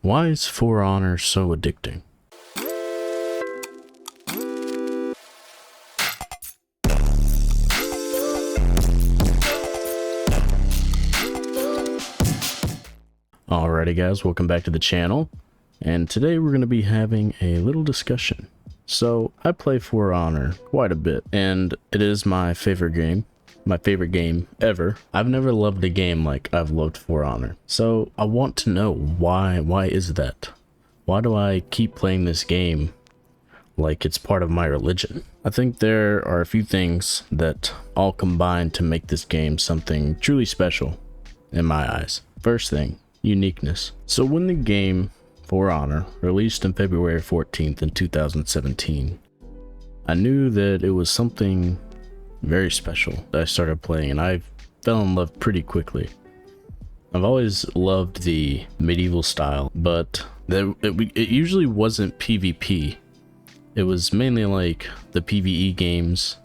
Why is For Honor so addicting? Alrighty guys, welcome back to the channel, and today we're going to be having a little discussion. So, I play For Honor quite a bit, and it is my favorite game ever. I've never loved a game like I've loved For Honor. So, I want to know why is that? Why do I keep playing this game like it's part of my religion? I think there are a few things that all combine to make this game something truly special in my eyes. First thing, uniqueness. So when the game For Honor released on February 14th in 2017, I knew that it was something very special that I started playing, and I fell in love pretty quickly. I've always loved the medieval style, but it usually wasn't PvP. It was mainly like the PvE games.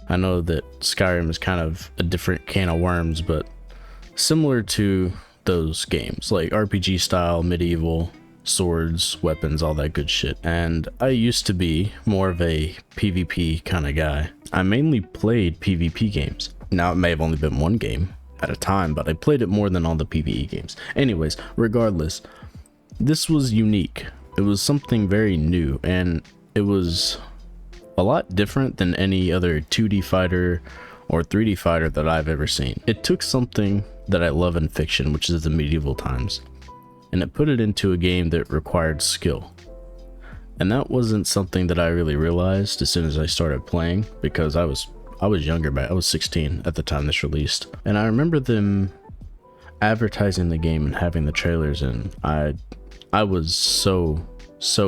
I know that Skyrim is kind of a different can of worms, but similar to those games, like RPG style, medieval, swords, weapons, all that good shit. And I used to be more of a PvP kind of guy. I mainly played PvP games. Now, it may have only been one game at a time, but I played it more than all the PvE games. Anyways, regardless, this was unique. It was something very new, and it was a lot different than any other 2D fighter or 3D fighter that I've ever seen. It took something that I love in fiction, which is the medieval times, and it put it into a game that required skill. And that wasn't something that I really realized as soon as I started playing, because I was younger, but I was 16 at the time this released. And I remember them advertising the game and having the trailers, and I was so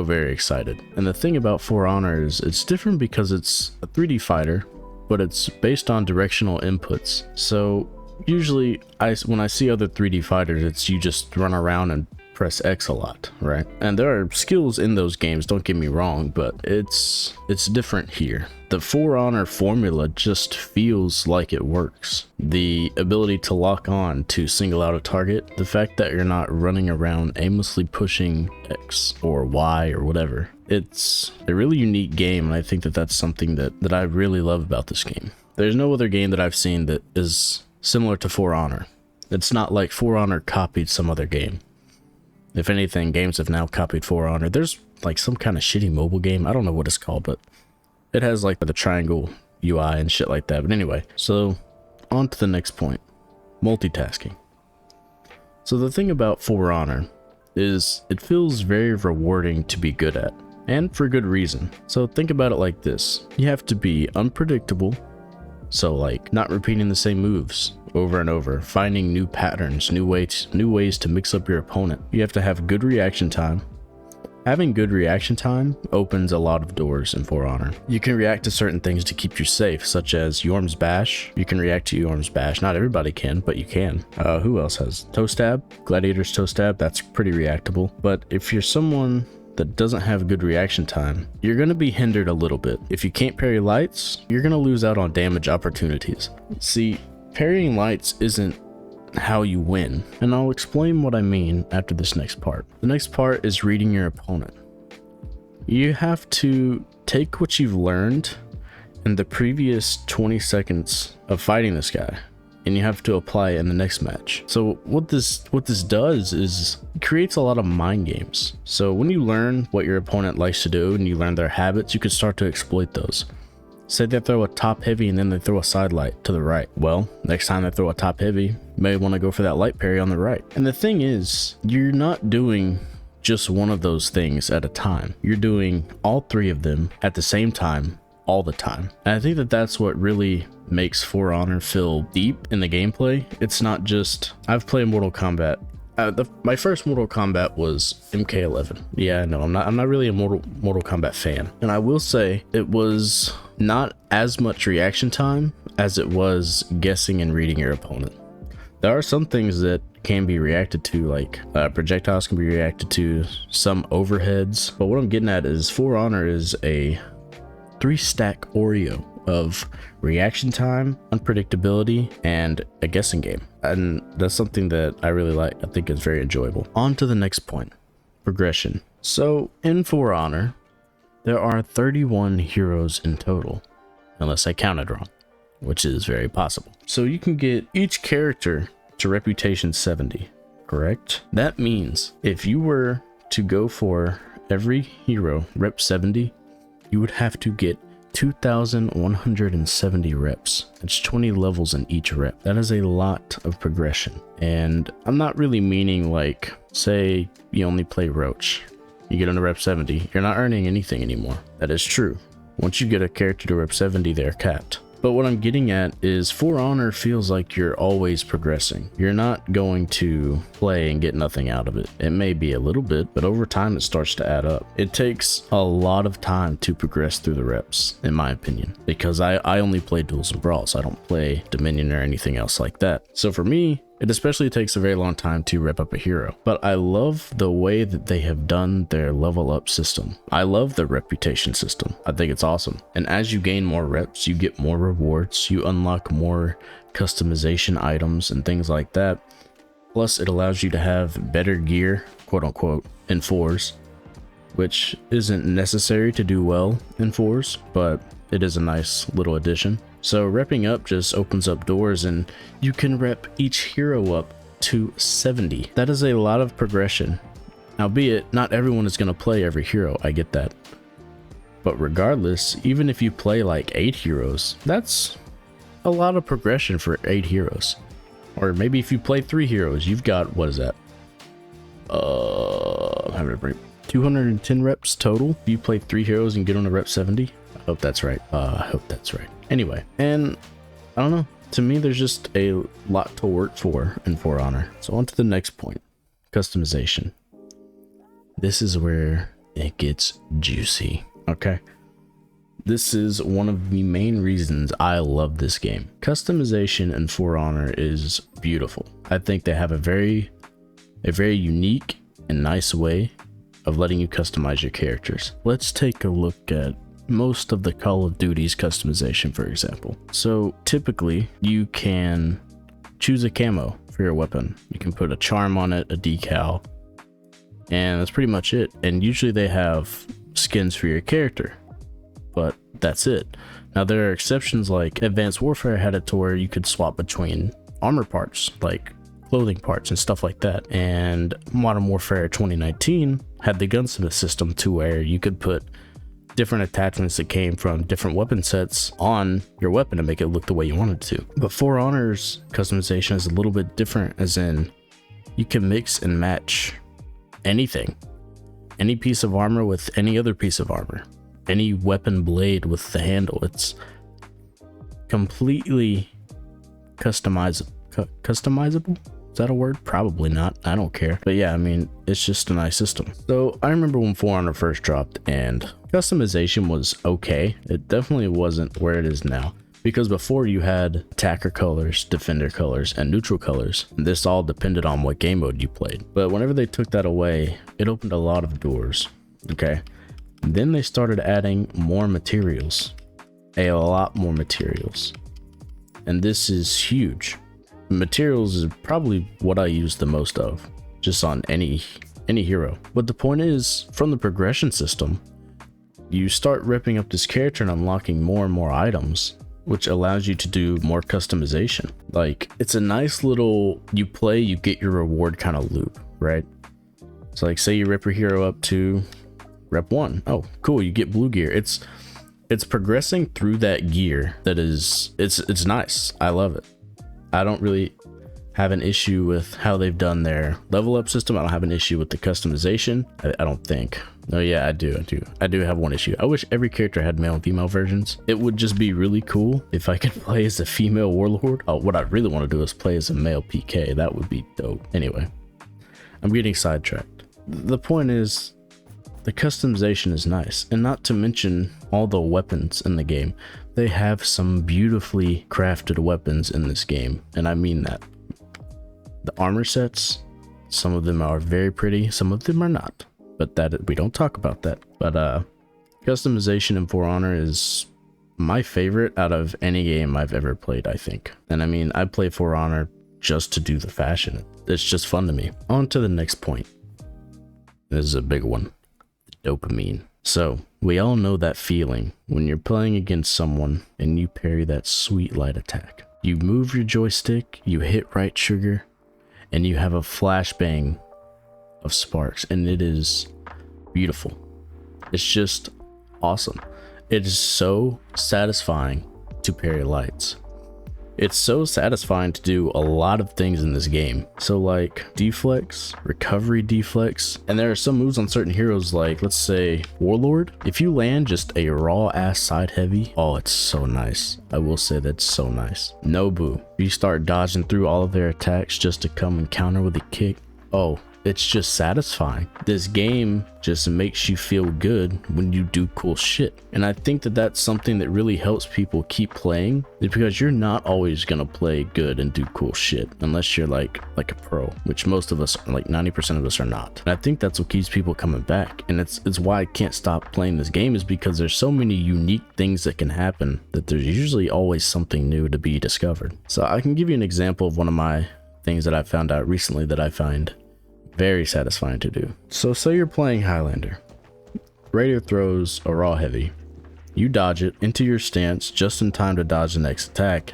very excited. And the thing about For Honor is it's different because it's a 3D fighter, but it's based on directional inputs. So usually when I see other 3D fighters, it's you just run around and press X a lot, right? And there are skills in those games, don't get me wrong, but it's different here. The For Honor formula just feels like it works. The ability to lock on to single out a target, the fact that you're not running around aimlessly pushing X or Y or whatever. It's a really unique game, and I think that that's something that I really love about this game. There's no other game that I've seen that is similar to For Honor. It's not like For Honor copied some other game. If anything, games have now copied For Honor. There's like some kind of shitty mobile game, I don't know what it's called, but it has like the triangle UI and shit like that. But anyway, so on to the next point, multitasking. So the thing about For Honor is it feels very rewarding to be good at, and for good reason. So think about it like this. You have to be unpredictable, so like not repeating the same moves over and over, finding new patterns, new ways to mix up your opponent. You have to have good reaction time. Having good reaction time opens a lot of doors in For Honor. You can react to certain things to keep you safe, such as Yorm's Bash. You can react to Yorm's Bash. Not everybody can, but you can. Who else has? Toe Stab? Gladiator's Toe Stab, that's pretty reactable. But if you're someone that doesn't have good reaction time, you're going to be hindered a little bit. If you can't parry lights, you're going to lose out on damage opportunities. See, parrying lights isn't how you win, and I'll explain what I mean after this next part. The next part is reading your opponent. You have to take what you've learned in the previous 20 seconds of fighting this guy, and you have to apply it in the next match. So what this does is it creates a lot of mind games. So when you learn what your opponent likes to do and you learn their habits, you can start to exploit those. Say they throw a top heavy and then they throw a side light to the right. Well, next time they throw a top heavy, you may want to go for that light parry on the right. And the thing is, you're not doing just one of those things at a time. You're doing all three of them at the same time, all the time. And I think that that's what really makes For Honor feel deep in the gameplay. It's not just, I've played Mortal Kombat. My first Mortal Kombat was MK11. Yeah, no, I'm not really a Mortal Kombat fan. And I will say it was not as much reaction time as it was guessing and reading your opponent. There are some things that can be reacted to, like projectiles can be reacted to, some overheads. But what I'm getting at is For Honor is a 3-stack Oreo of reaction time, unpredictability, and a guessing game. And that's something that I really like. I think it's very enjoyable. On to the next point, progression. So in For Honor, there are 31 heroes in total, unless I counted wrong, which is very possible. So you can get each character to reputation 70, correct? That means if you were to go for every hero rep 70, you would have to get 2,170 reps. That's 20 levels in each rep. That is a lot of progression. And I'm not really meaning like, say you only play Roach, you get on to rep 70, you're not earning anything anymore. That is true. Once you get a character to rep 70, they're capped. But what I'm getting at is For Honor feels like you're always progressing. You're not going to play and get nothing out of it. It may be a little bit, but over time it starts to add up. It takes a lot of time to progress through the reps, in my opinion, because I only play duels and brawls. I don't play Dominion or anything else like that. So for me, it especially takes a very long time to rep up a hero, but I love the way that they have done their level up system. I love the reputation system. I think it's awesome. And as you gain more reps, you get more rewards, you unlock more customization items and things like that. Plus it allows you to have better gear, quote unquote, in fours, which isn't necessary to do well in fours, but it is a nice little addition. So repping up just opens up doors, and you can rep each hero up to 70. That is a lot of progression. Albeit not everyone is going to play every hero, I get that. But regardless, even if you play like 8 heroes, that's a lot of progression for 8 heroes. Or maybe if you play 3 heroes, you've got, what is that? I'm having a break. 210 reps total. If you play 3 heroes and get on a rep 70. I hope that's right. I hope that's right. Anyway, and I don't know. To me, there's just a lot to work for in For Honor. So on to the next point. Customization. This is where it gets juicy. Okay. This is one of the main reasons I love this game. Customization in For Honor is beautiful. I think they have a very unique and nice way of letting you customize your characters. Let's take a look at most of the Call of Duty's customization, for example. So typically you can choose a camo for your weapon. You can put a charm on it, a decal, and that's pretty much it. And usually they have skins for your character, but that's it. Now there are exceptions, like Advanced Warfare had it to where you could swap between armor parts, like clothing parts and stuff like that. And Modern Warfare 2019 had the gunsmith system to where you could put different attachments that came from different weapon sets on your weapon to make it look the way you wanted to. But For Honor's customization is a little bit different, as in you can mix and match anything, any piece of armor with any other piece of armor, any weapon blade with the handle. It's completely customizable. Is that a word? Probably not. I don't care. But yeah, I mean, it's just a nice system. So I remember when For Honor first dropped and customization was okay. It definitely wasn't where it is now, because before you had attacker colors, defender colors, and neutral colors. And this all depended on what game mode you played. But whenever they took that away, it opened a lot of doors. Okay. And then they started adding more materials, a lot more materials. And this is huge. Materials is probably what I use the most of, just on any hero. But the point is, from the progression system, you start ripping up this character and unlocking more and more items, which allows you to do more customization. Like, it's a nice little, you play, you get your reward kind of loop, right? So like, say you rip your hero up to rep 1. Oh, cool, you get blue gear. It's progressing through that gear that is, it's nice. I love it. I don't really have an issue with how they've done their level up system. I don't have an issue with the customization. I don't think. No, yeah, I do have one issue. I wish every character had male and female versions. It would just be really cool if I could play as a female warlord. Oh, what I really want to do is play as a male PK. That would be dope. Anyway, I'm getting sidetracked. The point is, the customization is nice, and not to mention all the weapons in the game. They have some beautifully crafted weapons in this game, and I mean that. The armor sets, some of them are very pretty, some of them are not, but that we don't talk about that. But customization in For Honor is my favorite out of any game I've ever played, I think. And I mean, I play For Honor just to do the fashion. It's just fun to me. On to the next point. This is a big one. Dopamine. So, we all know that feeling when you're playing against someone and you parry that sweet light attack. You move your joystick, you hit right trigger, and you have a flashbang of sparks, and it is beautiful. It's just awesome. It is so satisfying to parry lights. It's so satisfying to do a lot of things in this game. So like deflex, recovery deflex, and there are some moves on certain heroes like, let's say, Warlord. If you land just a raw ass side heavy, oh, it's so nice. I will say that's so nice. Nobu, you start dodging through all of their attacks just to come and counter with a kick. Oh, it's just satisfying. This game just makes you feel good when you do cool shit. And I think that that's something that really helps people keep playing, because you're not always gonna play good and do cool shit unless you're like a pro, which most of us, like 90% of us, are not. And I think that's what keeps people coming back. And it's why I can't stop playing this game, is because there's so many unique things that can happen that there's usually always something new to be discovered. So I can give you an example of one of my things that I found out recently that I find very satisfying to do. So say you're playing Highlander. Raider throws a raw heavy. You dodge it into your stance just in time to dodge the next attack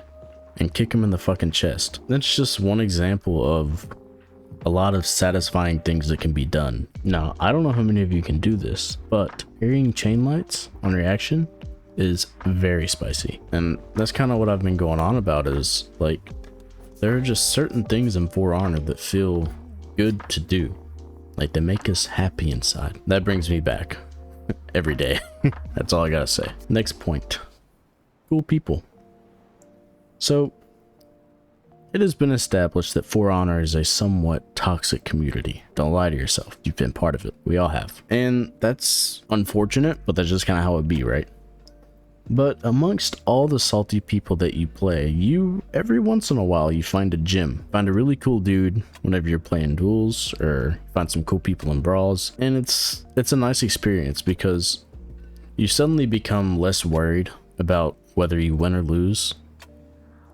and kick him in the fucking chest. That's just one example of a lot of satisfying things that can be done. Now, I don't know how many of you can do this, but parrying chain lights on reaction is very spicy. And that's kind of what I've been going on about, is like, there are just certain things in For Honor that feel good to do, like they make us happy inside. That brings me back every day. That's all I gotta say. Next point, cool people. So it has been established that For Honor is a somewhat toxic community. Don't lie to yourself, you've been part of it. We all have, and that's unfortunate, but that's just kind of how it be, right? But amongst all the salty people that you play, every once in a while you find a gem, find a really cool dude whenever you're playing duels, or find some cool people in brawls, and it's a nice experience because you suddenly become less worried about whether you win or lose,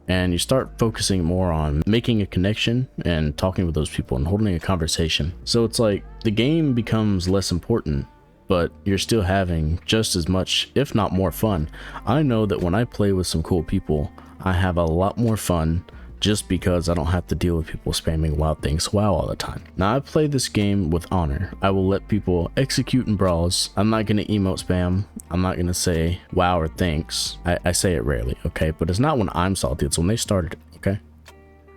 and you start focusing more on making a connection and talking with those people and holding a conversation. So it's like the game becomes less important, but you're still having just as much, if not more fun. I know that when I play with some cool people, I have a lot more fun just because I don't have to deal with people spamming wild things wow all the time. Now, I play this game with honor. I will let people execute in brawls. I'm not going to emote spam. I'm not going to say wow or thanks. I say it rarely, okay? But it's not when I'm salty, it's when they started it, okay?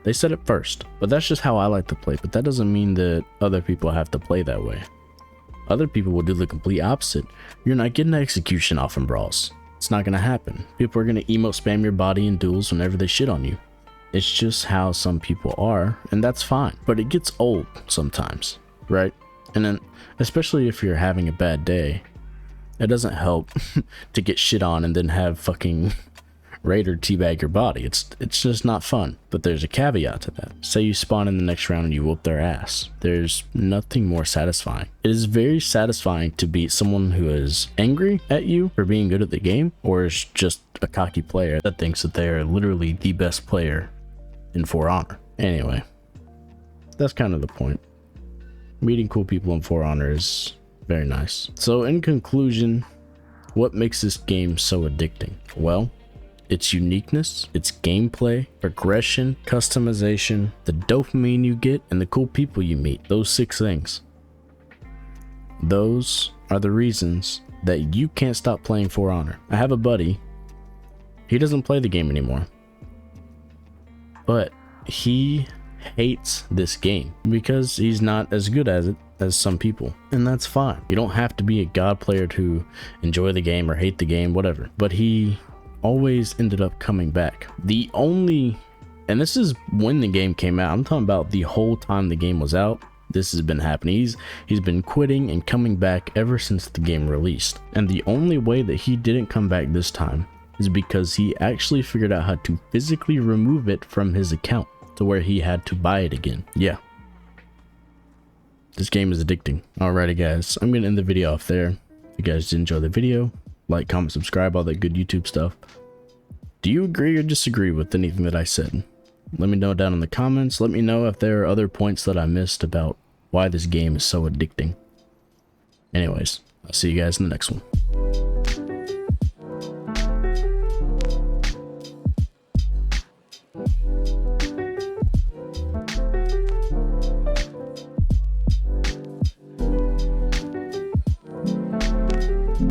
They said it first, but that's just how I like to play. But that doesn't mean that other people have to play that way. Other people will do the complete opposite. You're not getting execution off in brawls. It's not gonna happen. People are gonna emote spam your body in duels whenever they shit on you. It's just how some people are, and that's fine. But it gets old sometimes, right? And then, especially if you're having a bad day, it doesn't help to get shit on and then have fucking Raider teabag your body. It's just not fun. But there's a caveat to that. Say you spawn in the next round and you whoop their ass. There's nothing more satisfying. It is very satisfying to beat someone who is angry at you for being good at the game, or is just a cocky player that thinks that they are literally the best player in For Honor. Anyway, that's kind of the point. Meeting cool people in For Honor is very nice. So in conclusion, what makes this game so addicting? Well, its uniqueness, its gameplay, progression, customization, the dopamine you get, and the cool people you meet. Those 6 things. Those are the reasons that you can't stop playing For Honor. I have a buddy. He doesn't play the game anymore, but he hates this game because he's not as good at it as some people, and that's fine. You don't have to be a god player to enjoy the game or hate the game, whatever. But he always ended up coming back. And this is when the game came out. I'm talking about the whole time the game was out. This has been happening. He's been quitting and coming back ever since the game released. And the only way that he didn't come back this time is because he actually figured out how to physically remove it from his account to where he had to buy it again. Yeah. This game is addicting. Alrighty guys, I'm gonna end the video off there. If you guys did enjoy the video, like, comment, subscribe, all that good YouTube stuff. Do you agree or disagree with anything that I said? Let me know down in the comments. Let me know if there are other points that I missed about why this game is so addicting. Anyways, I'll see you guys in the next one.